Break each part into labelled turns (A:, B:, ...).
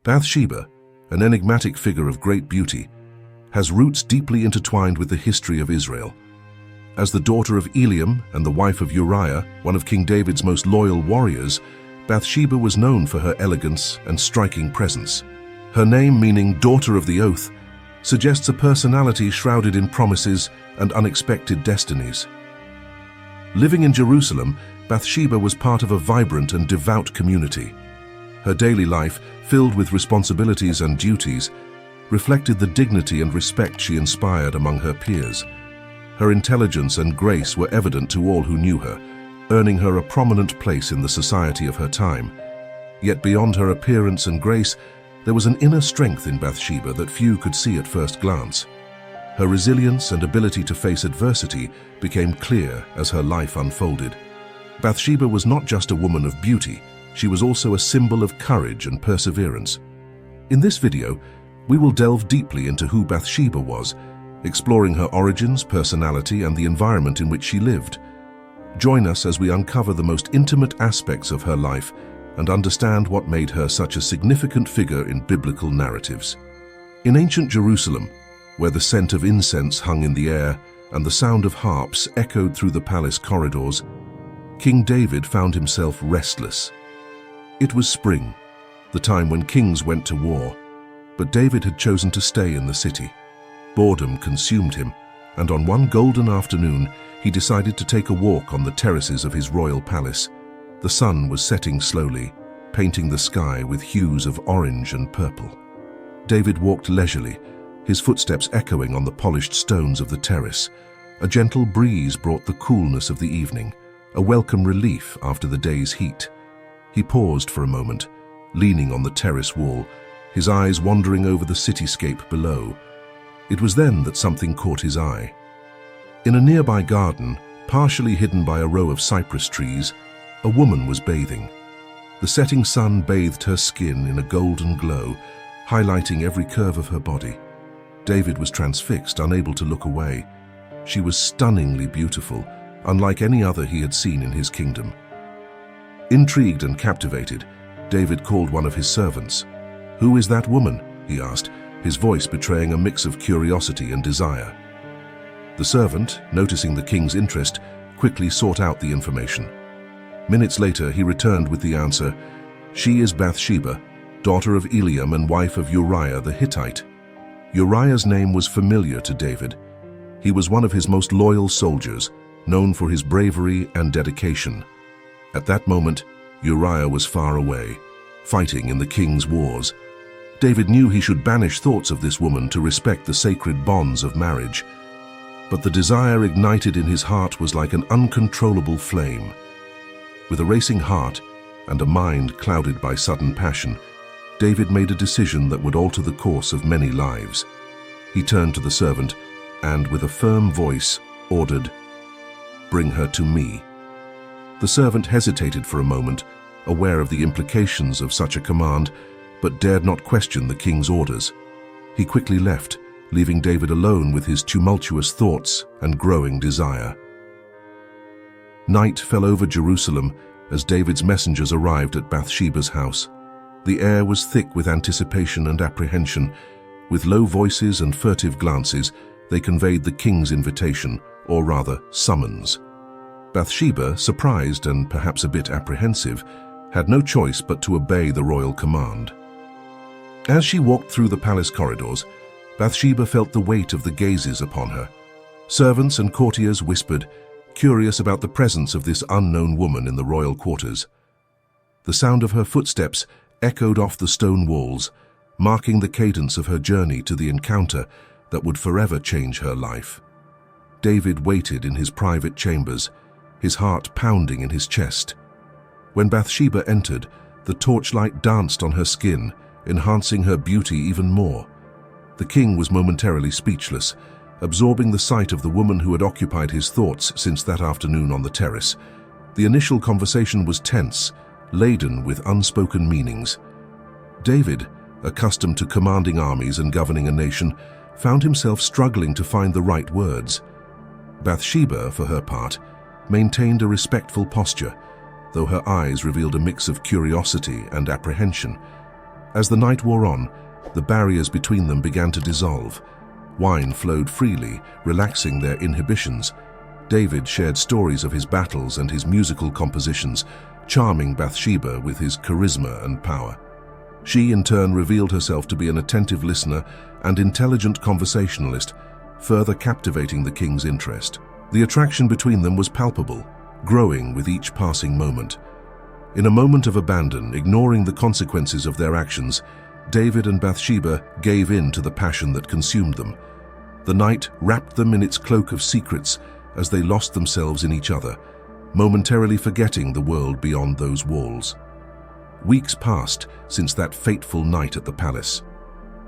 A: Bathsheba, an enigmatic figure of great beauty, has roots deeply intertwined with the history of Israel. As the daughter of Eliam and the wife of Uriah, one of King David's most loyal warriors, Bathsheba was known for her elegance and striking presence. Her name, meaning daughter of the oath, suggests a personality shrouded in promises and unexpected destinies. Living in Jerusalem, Bathsheba was part of a vibrant and devout community. Her daily life, filled with responsibilities and duties, reflected the dignity and respect she inspired among her peers. Her intelligence and grace were evident to all who knew her, earning her a prominent place in the society of her time. Yet beyond her appearance and grace, there was an inner strength in Bathsheba that few could see at first glance. Her resilience and ability to face adversity became clear as her life unfolded. Bathsheba was not just a woman of beauty, she was also a symbol of courage and perseverance. In this video, we will delve deeply into who Bathsheba was, exploring her origins, personality, and the environment in which she lived. Join us as we uncover the most intimate aspects of her life and understand what made her such a significant figure in biblical narratives. In ancient Jerusalem, where the scent of incense hung in the air and the sound of harps echoed through the palace corridors, King David found himself restless. It was spring, the time when kings went to war, but David had chosen to stay in the city. Boredom consumed him, and on one golden afternoon, he decided to take a walk on the terraces of his royal palace. The sun was setting slowly, painting the sky with hues of orange and purple. David walked leisurely, his footsteps echoing on the polished stones of the terrace. A gentle breeze brought the coolness of the evening, a welcome relief after the day's heat. He paused for a moment, leaning on the terrace wall, his eyes wandering over the cityscape below. It was then that something caught his eye. In a nearby garden, partially hidden by a row of cypress trees, a woman was bathing. The setting sun bathed her skin in a golden glow, highlighting every curve of her body. David was transfixed, unable to look away. She was stunningly beautiful, unlike any other he had seen in his kingdom. Intrigued and captivated, David called one of his servants. "Who is that woman?" he asked, his voice betraying a mix of curiosity and desire. The servant, noticing the king's interest, quickly sought out the information. Minutes later, he returned with the answer, "She is Bathsheba, daughter of Eliam and wife of Uriah the Hittite." Uriah's name was familiar to David. He was one of his most loyal soldiers, known for his bravery and dedication. At that moment, Uriah was far away, fighting in the king's wars. David knew he should banish thoughts of this woman to respect the sacred bonds of marriage. But the desire ignited in his heart was like an uncontrollable flame. With a racing heart and a mind clouded by sudden passion, David made a decision that would alter the course of many lives. He turned to the servant and, with a firm voice, ordered, "Bring her to me." The servant hesitated for a moment, aware of the implications of such a command, but dared not question the king's orders. He quickly left, leaving David alone with his tumultuous thoughts and growing desire. Night fell over Jerusalem as David's messengers arrived at Bathsheba's house. The air was thick with anticipation and apprehension. With low voices and furtive glances, they conveyed the king's invitation, or rather, summons. Bathsheba, surprised and perhaps a bit apprehensive, had no choice but to obey the royal command. As she walked through the palace corridors, Bathsheba felt the weight of the gazes upon her. Servants and courtiers whispered, curious about the presence of this unknown woman in the royal quarters. The sound of her footsteps echoed off the stone walls, marking the cadence of her journey to the encounter that would forever change her life. David waited in his private chambers, his heart pounding in his chest. When Bathsheba entered, the torchlight danced on her skin, enhancing her beauty even more. The king was momentarily speechless, absorbing the sight of the woman who had occupied his thoughts since that afternoon on the terrace. The initial conversation was tense, laden with unspoken meanings. David, accustomed to commanding armies and governing a nation, found himself struggling to find the right words. Bathsheba, for her part, maintained a respectful posture, though her eyes revealed a mix of curiosity and apprehension. As the night wore on, the barriers between them began to dissolve. Wine flowed freely, relaxing their inhibitions. David shared stories of his battles and his musical compositions, charming Bathsheba with his charisma and power. She, in turn, revealed herself to be an attentive listener and intelligent conversationalist, further captivating the king's interest. The attraction between them was palpable, growing with each passing moment. In a moment of abandon, ignoring the consequences of their actions, David and Bathsheba gave in to the passion that consumed them. The night wrapped them in its cloak of secrets as they lost themselves in each other, momentarily forgetting the world beyond those walls. Weeks passed since that fateful night at the palace.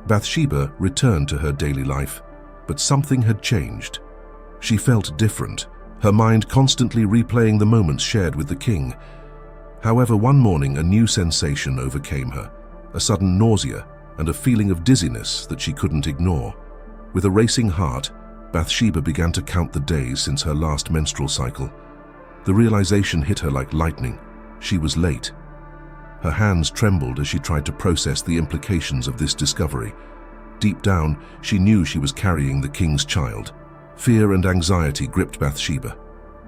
A: Bathsheba returned to her daily life, but something had changed. She felt different, her mind constantly replaying the moments shared with the king. However, one morning a new sensation overcame her, a sudden nausea and a feeling of dizziness that she couldn't ignore. With a racing heart, Bathsheba began to count the days since her last menstrual cycle. The realization hit her like lightning. She was late. Her hands trembled as she tried to process the implications of this discovery. Deep down, she knew she was carrying the king's child. Fear and anxiety gripped Bathsheba.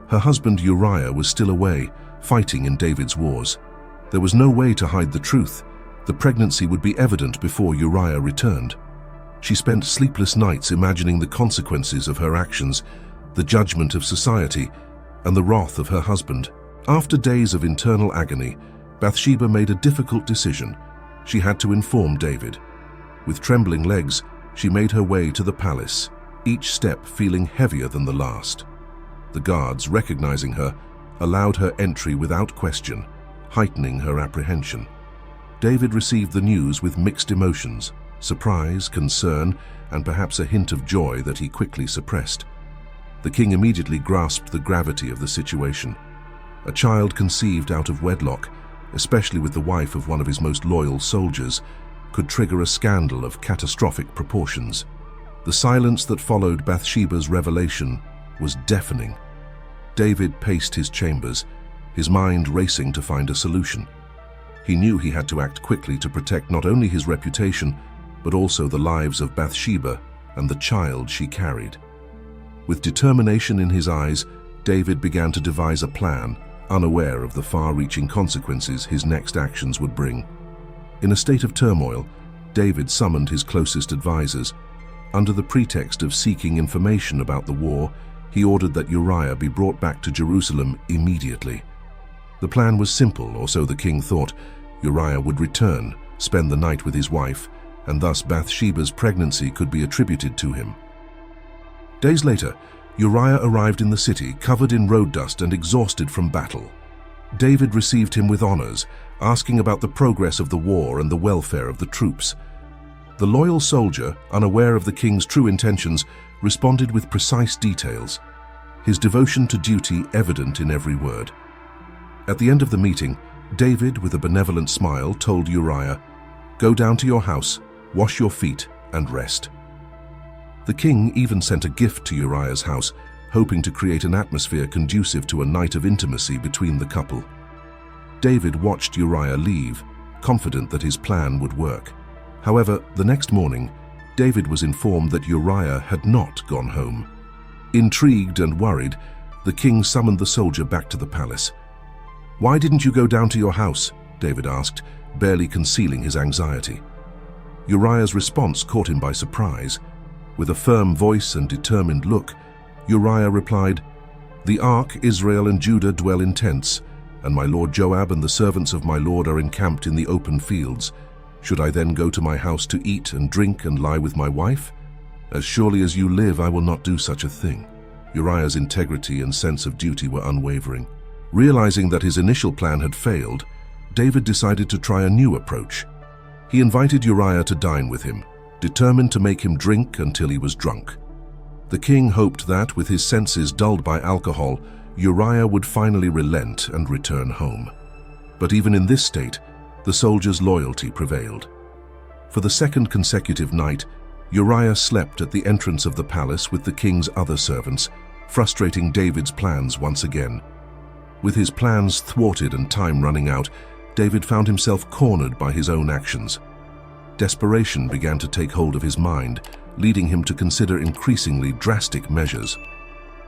A: Her husband Uriah was still away, fighting in David's wars. There was no way to hide the truth. The pregnancy would be evident before Uriah returned. She spent sleepless nights imagining the consequences of her actions, the judgment of society, and the wrath of her husband. After days of internal agony, Bathsheba made a difficult decision. She had to inform David. With trembling legs, she made her way to the palace, each step feeling heavier than the last. The guards, recognizing her, allowed her entry without question, heightening her apprehension. David received the news with mixed emotions, surprise, concern, and perhaps a hint of joy that he quickly suppressed. The king immediately grasped the gravity of the situation. A child conceived out of wedlock, especially with the wife of one of his most loyal soldiers, could trigger a scandal of catastrophic proportions. The silence that followed Bathsheba's revelation was deafening. David paced his chambers, his mind racing to find a solution. He knew he had to act quickly to protect not only his reputation, but also the lives of Bathsheba and the child she carried. With determination in his eyes, David began to devise a plan, unaware of the far-reaching consequences his next actions would bring. In a state of turmoil, David summoned his closest advisors. Under the pretext of seeking information about the war, he ordered that Uriah be brought back to Jerusalem immediately. The plan was simple, or so the king thought. Uriah would return, spend the night with his wife, and thus Bathsheba's pregnancy could be attributed to him. Days later, Uriah arrived in the city, covered in road dust and exhausted from battle. David received him with honors, asking about the progress of the war and the welfare of the troops. The loyal soldier, unaware of the king's true intentions, responded with precise details, his devotion to duty evident in every word. At the end of the meeting, David, with a benevolent smile, told Uriah, "Go down to your house, wash your feet, and rest." The king even sent a gift to Uriah's house, hoping to create an atmosphere conducive to a night of intimacy between the couple. David watched Uriah leave, confident that his plan would work. However, the next morning, David was informed that Uriah had not gone home. Intrigued and worried, the king summoned the soldier back to the palace. "Why didn't you go down to your house?" David asked, barely concealing his anxiety. Uriah's response caught him by surprise. With a firm voice and determined look, Uriah replied, "The ark, Israel and Judah dwell in tents, and my lord Joab and the servants of my lord are encamped in the open fields. Should I then go to my house to eat and drink and lie with my wife? As surely as you live, I will not do such a thing." Uriah's integrity and sense of duty were unwavering. Realizing that his initial plan had failed, David decided to try a new approach. He invited Uriah to dine with him, determined to make him drink until he was drunk. The king hoped that, with his senses dulled by alcohol, Uriah would finally relent and return home. But even in this state, the soldier's loyalty prevailed. For the second consecutive night, Uriah slept at the entrance of the palace with the king's other servants, frustrating David's plans once again. With his plans thwarted and time running out, David found himself cornered by his own actions. desperation began to take hold of his mind, leading him to consider increasingly drastic measures.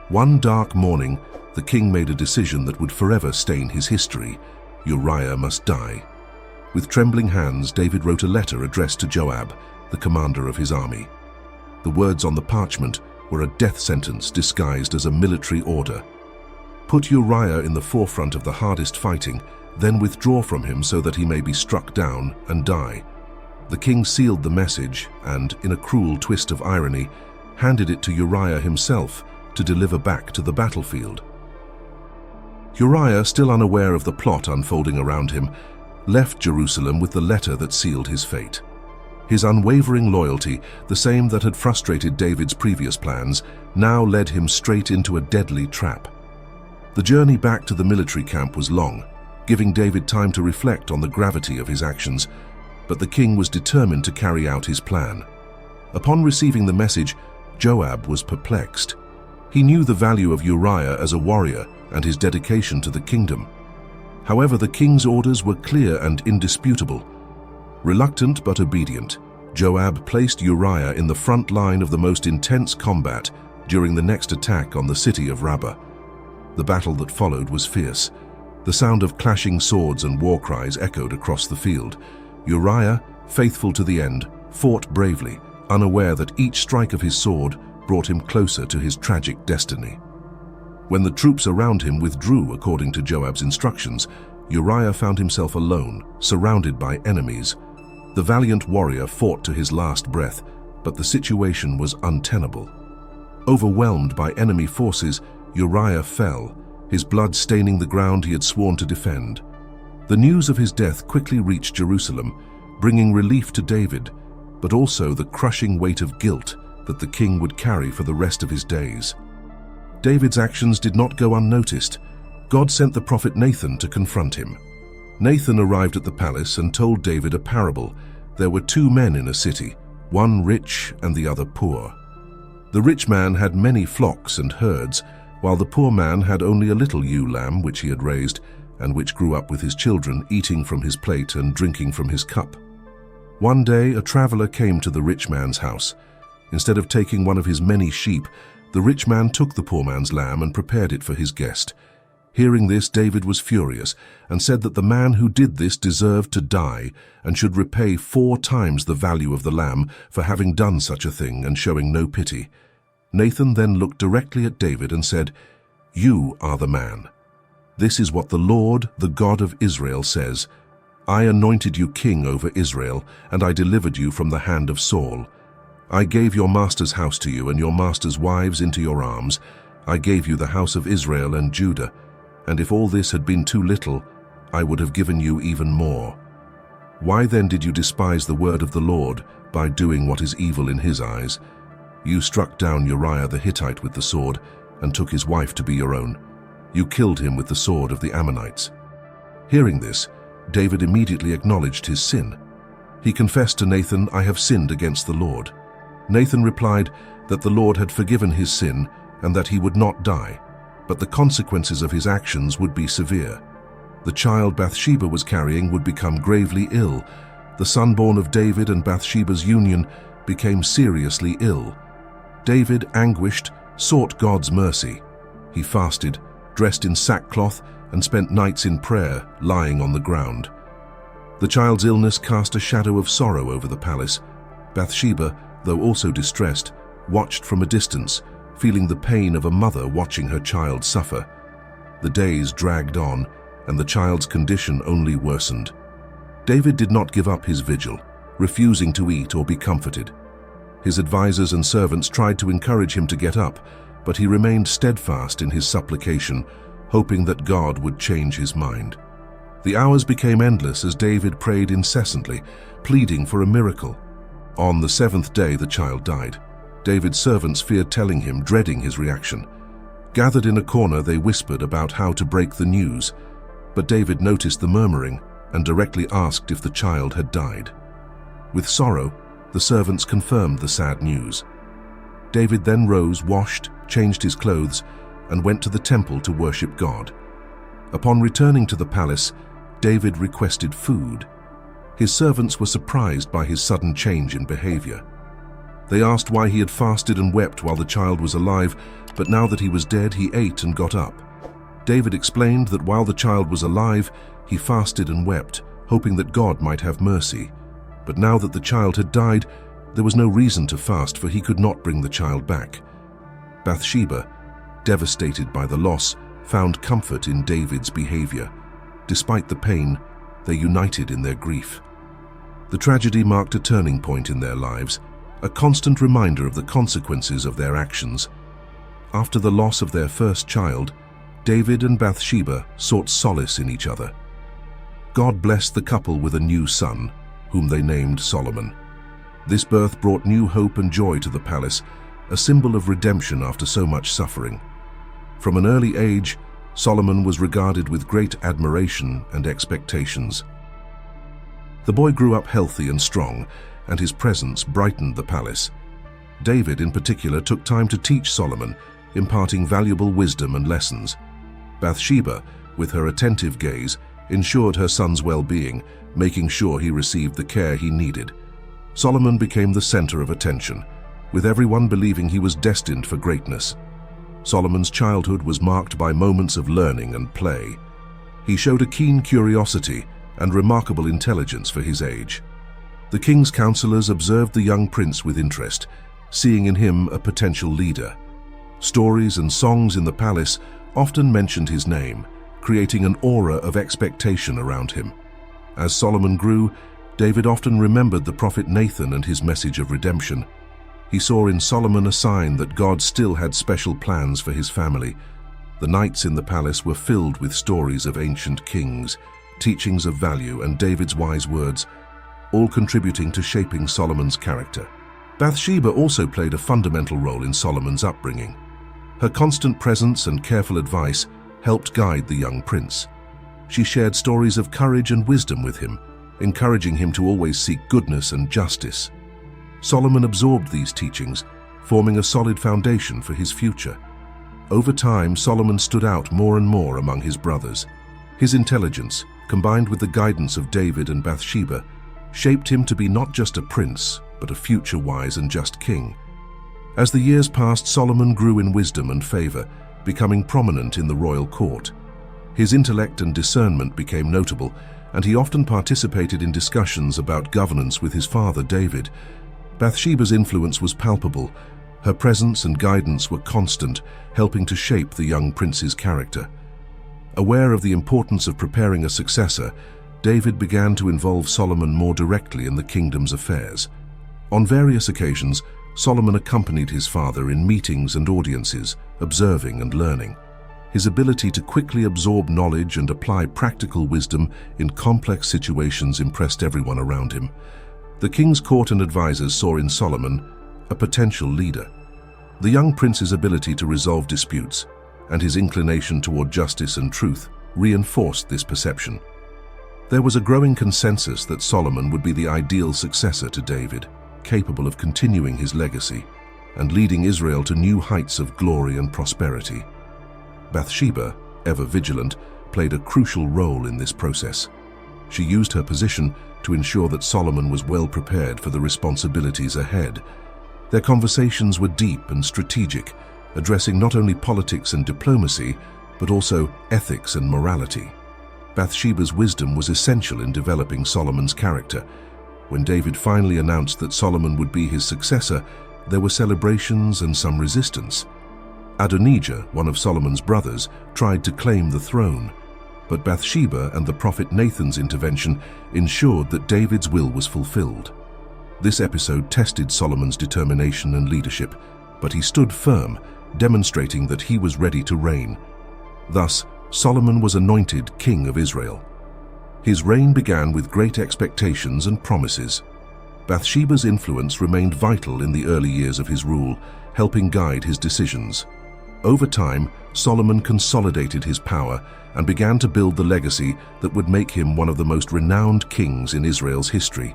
A: One dark morning, the king made a decision that would forever stain his history. Uriah must die. With trembling hands, David wrote a letter addressed to Joab, the commander of his army. The words on the parchment were a death sentence disguised as a military order. Put Uriah in the forefront of the hardest fighting, then withdraw from him so that he may be struck down and die. The king sealed the message and, in a cruel twist of irony, handed it to Uriah himself to deliver back to the battlefield. Uriah, still unaware of the plot unfolding around him, left Jerusalem with the letter that sealed his fate. His unwavering loyalty, the same that had frustrated David's previous plans, now led him straight into a deadly trap. The journey back to the military camp was long, giving David time to reflect on the gravity of his actions, but the king was determined to carry out his plan. Upon receiving the message, Joab was perplexed. He knew the value of Uriah as a warrior and his dedication to the kingdom. However, the king's orders were clear and indisputable. Reluctant but obedient, Joab placed Uriah in the front line of the most intense combat during the next attack on the city of Rabbah. The battle that followed was fierce. The sound of clashing swords and war cries echoed across the field. Uriah, faithful to the end, fought bravely, unaware that each strike of his sword brought him closer to his tragic destiny. When the troops around him withdrew according to Joab's instructions, Uriah found himself alone, surrounded by enemies. The valiant warrior fought to his last breath, but the situation was untenable. Overwhelmed by enemy forces, Uriah fell, his blood staining the ground he had sworn to defend. The news of his death quickly reached Jerusalem, bringing relief to David, but also the crushing weight of guilt that the king would carry for the rest of his days. David's actions did not go unnoticed. God sent the prophet Nathan to confront him. Nathan arrived at the palace and told David a parable. There were two men in a city, one rich and the other poor. The rich man had many flocks and herds, while the poor man had only a little ewe lamb which he had raised and which grew up with his children, eating from his plate and drinking from his cup. One day a traveler came to the rich man's house. Instead of taking one of his many sheep, the rich man took the poor man's lamb and prepared it for his guest. Hearing this, David was furious and said that the man who did this deserved to die and should repay 4 times the value of the lamb for having done such a thing and showing no pity. Nathan then looked directly at David and said, "You are the man. This is what the Lord, the God of Israel, says. I anointed you king over Israel, and I delivered you from the hand of Saul. I gave your master's house to you and your master's wives into your arms. I gave you the house of Israel and Judah. And if all this had been too little, I would have given you even more. Why then did you despise the word of the Lord by doing what is evil in his eyes? You struck down Uriah the Hittite with the sword and took his wife to be your own. You killed him with the sword of the Ammonites." Hearing this, David immediately acknowledged his sin. He confessed to Nathan, "I have sinned against the Lord." Nathan replied that the Lord had forgiven his sin and that he would not die, but the consequences of his actions would be severe. The child Bathsheba was carrying would become gravely ill. The son born of David and Bathsheba's union became seriously ill. David, anguished, sought God's mercy. He fasted, dressed in sackcloth, and spent nights in prayer, lying on the ground. The child's illness cast a shadow of sorrow over the palace. Bathsheba, though also distressed, watched from a distance, feeling the pain of a mother watching her child suffer. The days dragged on, and the child's condition only worsened. David did not give up his vigil, refusing to eat or be comforted. His advisors and servants tried to encourage him to get up, but he remained steadfast in his supplication, hoping that God would change his mind. The hours became endless as David prayed incessantly, pleading for a miracle. On the 7th day, the child died. David's servants feared telling him, dreading his reaction. Gathered in a corner, they whispered about how to break the news, but David noticed the murmuring and directly asked if the child had died. With sorrow, the servants confirmed the sad news. David then rose, washed, changed his clothes, and went to the temple to worship God. Upon returning to the palace, David requested food. His servants were surprised by his sudden change in behavior. They asked why he had fasted and wept while the child was alive, but now that he was dead, he ate and got up. David explained that while the child was alive, he fasted and wept, hoping that God might have mercy. But now that the child had died, there was no reason to fast, for he could not bring the child back. Bathsheba, devastated by the loss, found comfort in David's behavior. Despite the pain, they united in their grief. The tragedy marked a turning point in their lives, a constant reminder of the consequences of their actions. After the loss of their first child, David and Bathsheba sought solace in each other. God blessed the couple with a new son, whom they named Solomon. This birth brought new hope and joy to the palace, a symbol of redemption after so much suffering. From an early age, Solomon was regarded with great admiration and expectations. The boy grew up healthy and strong, and his presence brightened the palace. David, in particular, took time to teach Solomon, imparting valuable wisdom and lessons. Bathsheba, with her attentive gaze, ensured her son's well-being, making sure he received the care he needed. Solomon became the center of attention, with everyone believing he was destined for greatness. Solomon's childhood was marked by moments of learning and play. He showed a keen curiosity and remarkable intelligence for his age. The king's counselors observed the young prince with interest, seeing in him a potential leader. Stories and songs in the palace often mentioned his name, creating an aura of expectation around him. As Solomon grew, David often remembered the prophet Nathan and his message of redemption. He saw in Solomon a sign that God still had special plans for his family. The nights in the palace were filled with stories of ancient kings, teachings of value, and David's wise words, all contributing to shaping Solomon's character. Bathsheba also played a fundamental role in Solomon's upbringing. Her constant presence and careful advice helped guide the young prince. She shared stories of courage and wisdom with him, encouraging him to always seek goodness and justice. Solomon absorbed these teachings, forming a solid foundation for his future. Over time, Solomon stood out more and more among his brothers. His intelligence, combined with the guidance of David and Bathsheba, shaped him to be not just a prince, but a future wise and just king. As the years passed, Solomon grew in wisdom and favor, becoming prominent in the royal court. His intellect and discernment became notable, and he often participated in discussions about governance with his father David. Bathsheba's influence was palpable. Her presence and guidance were constant, helping to shape the young prince's character. Aware of the importance of preparing a successor, David began to involve Solomon more directly in the kingdom's affairs. On various occasions, Solomon accompanied his father in meetings and audiences, observing and learning. His ability to quickly absorb knowledge and apply practical wisdom in complex situations impressed everyone around him. The king's court and advisors saw in Solomon a potential leader. The young prince's ability to resolve disputes and his inclination toward justice and truth reinforced this perception. There was a growing consensus that Solomon would be the ideal successor to David, capable of continuing his legacy and leading Israel to new heights of glory and prosperity. Bathsheba, ever vigilant, played a crucial role in this process. She used her position to ensure that Solomon was well prepared for the responsibilities ahead. Their conversations were deep and strategic, addressing not only politics and diplomacy, but also ethics and morality. Bathsheba's wisdom was essential in developing Solomon's character. When David finally announced that Solomon would be his successor, there were celebrations and some resistance. Adonijah, one of Solomon's brothers, tried to claim the throne, but Bathsheba and the prophet Nathan's intervention ensured that David's will was fulfilled. This episode tested Solomon's determination and leadership, but he stood firm, demonstrating that he was ready to reign. Thus, Solomon was anointed king of Israel. His reign began with great expectations and promises. Bathsheba's influence remained vital in the early years of his rule, helping guide his decisions. Over time, Solomon consolidated his power and began to build the legacy that would make him one of the most renowned kings in Israel's history.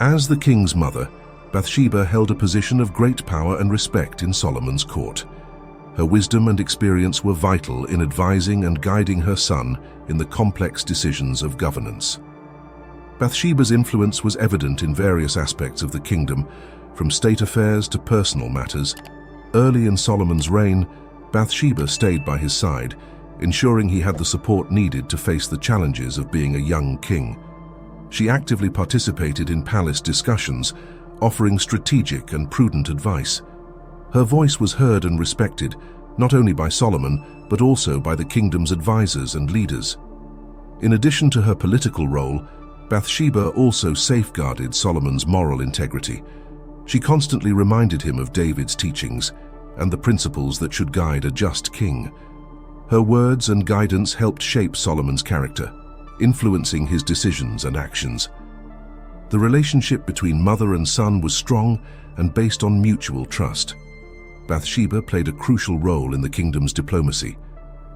A: As the king's mother, Bathsheba held a position of great power and respect in Solomon's court. Her wisdom and experience were vital in advising and guiding her son in the complex decisions of governance. Bathsheba's influence was evident in various aspects of the kingdom, from state affairs to personal matters. Early in Solomon's reign, Bathsheba stayed by his side, ensuring he had the support needed to face the challenges of being a young king. She actively participated in palace discussions, offering strategic and prudent advice. Her voice was heard and respected, not only by Solomon, but also by the kingdom's advisors and leaders. In addition to her political role, Bathsheba also safeguarded Solomon's moral integrity. She constantly reminded him of David's teachings and the principles that should guide a just king. Her words and guidance helped shape Solomon's character, influencing his decisions and actions. The relationship between mother and son was strong and based on mutual trust. Bathsheba played a crucial role in the kingdom's diplomacy.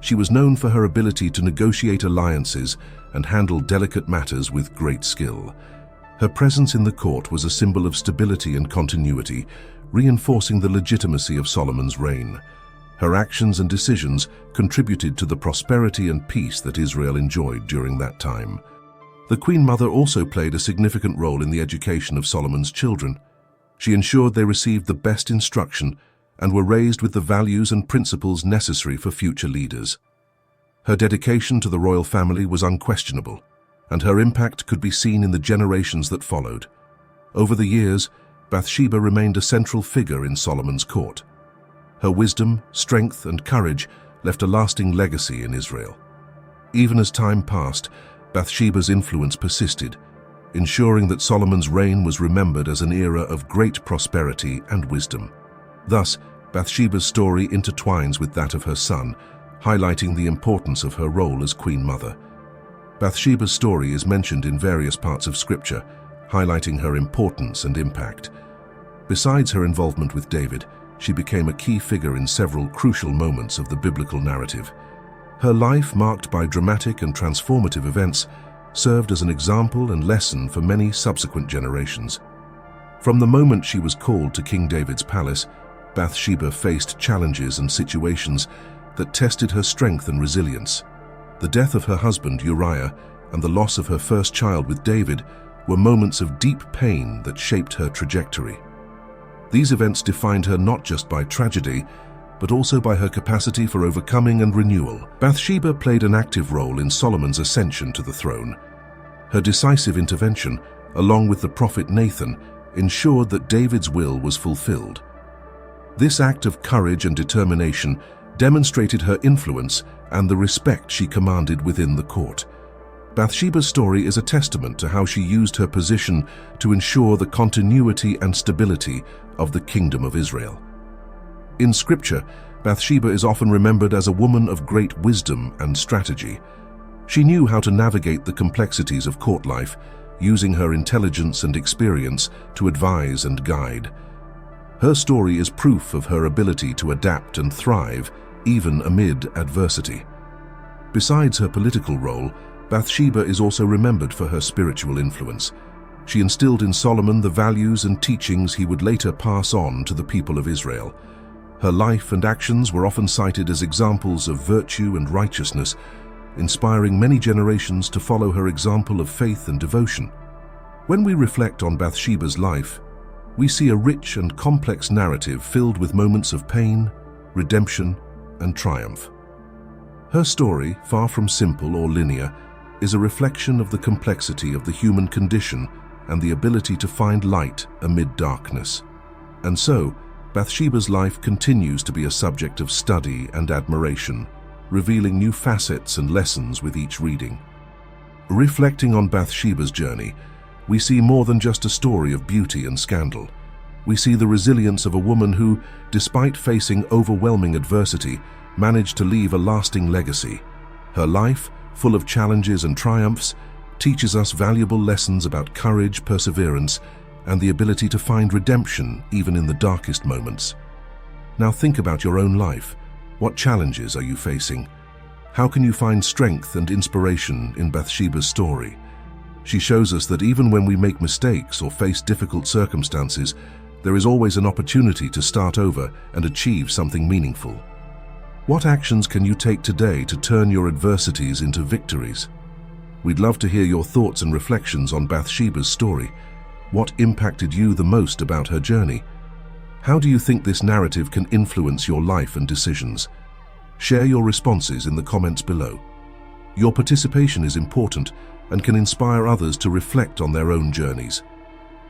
A: She was known for her ability to negotiate alliances and handle delicate matters with great skill. Her presence in the court was a symbol of stability and continuity, reinforcing the legitimacy of Solomon's reign. Her actions and decisions contributed to the prosperity and peace that Israel enjoyed during that time. The Queen Mother also played a significant role in the education of Solomon's children. She ensured they received the best instruction and were raised with the values and principles necessary for future leaders. Her dedication to the royal family was unquestionable, and her impact could be seen in the generations that followed. Over the years, Bathsheba remained a central figure in Solomon's court. Her wisdom, strength, and courage left a lasting legacy in Israel. Even as time passed, Bathsheba's influence persisted, ensuring that Solomon's reign was remembered as an era of great prosperity and wisdom. Thus, Bathsheba's story intertwines with that of her son, highlighting the importance of her role as Queen Mother. Bathsheba's story is mentioned in various parts of Scripture, highlighting her importance and impact. Besides her involvement with David, she became a key figure in several crucial moments of the biblical narrative. Her life, marked by dramatic and transformative events, served as an example and lesson for many subsequent generations. From the moment she was called to King David's palace, Bathsheba faced challenges and situations that tested her strength and resilience. The death of her husband, Uriah, and the loss of her first child with David were moments of deep pain that shaped her trajectory. These events defined her not just by tragedy, but also by her capacity for overcoming and renewal. Bathsheba played an active role in Solomon's ascension to the throne. Her decisive intervention, along with the prophet Nathan, ensured that David's will was fulfilled. This act of courage and determination demonstrated her influence and the respect she commanded within the court. Bathsheba's story is a testament to how she used her position to ensure the continuity and stability of the Kingdom of Israel. In Scripture, Bathsheba is often remembered as a woman of great wisdom and strategy. She knew how to navigate the complexities of court life, using her intelligence and experience to advise and guide. Her story is proof of her ability to adapt and thrive, even amid adversity. Besides her political role, Bathsheba is also remembered for her spiritual influence. She instilled in Solomon the values and teachings he would later pass on to the people of Israel. Her life and actions were often cited as examples of virtue and righteousness, inspiring many generations to follow her example of faith and devotion. When we reflect on Bathsheba's life, we see a rich and complex narrative filled with moments of pain, redemption, and triumph. Her story, far from simple or linear, is a reflection of the complexity of the human condition and the ability to find light amid darkness. And so, Bathsheba's life continues to be a subject of study and admiration, revealing new facets and lessons with each reading. Reflecting on Bathsheba's journey, we see more than just a story of beauty and scandal. We see the resilience of a woman who, despite facing overwhelming adversity, managed to leave a lasting legacy. Her life, full of challenges and triumphs, teaches us valuable lessons about courage, perseverance, and the ability to find redemption even in the darkest moments. Now think about your own life. What challenges are you facing? How can you find strength and inspiration in Bathsheba's story? She shows us that even when we make mistakes or face difficult circumstances, there is always an opportunity to start over and achieve something meaningful. What actions can you take today to turn your adversities into victories? We'd love to hear your thoughts and reflections on Bathsheba's story. What impacted you the most about her journey? How do you think this narrative can influence your life and decisions? Share your responses in the comments below. Your participation is important and can inspire others to reflect on their own journeys.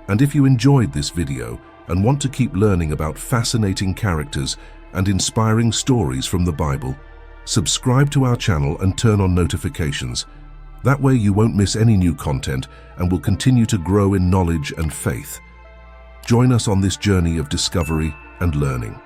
A: And if you enjoyed this video and want to keep learning about fascinating characters and inspiring stories from the Bible, subscribe to our channel and turn on notifications. That way you won't miss any new content and will continue to grow in knowledge and faith. Join us on this journey of discovery and learning.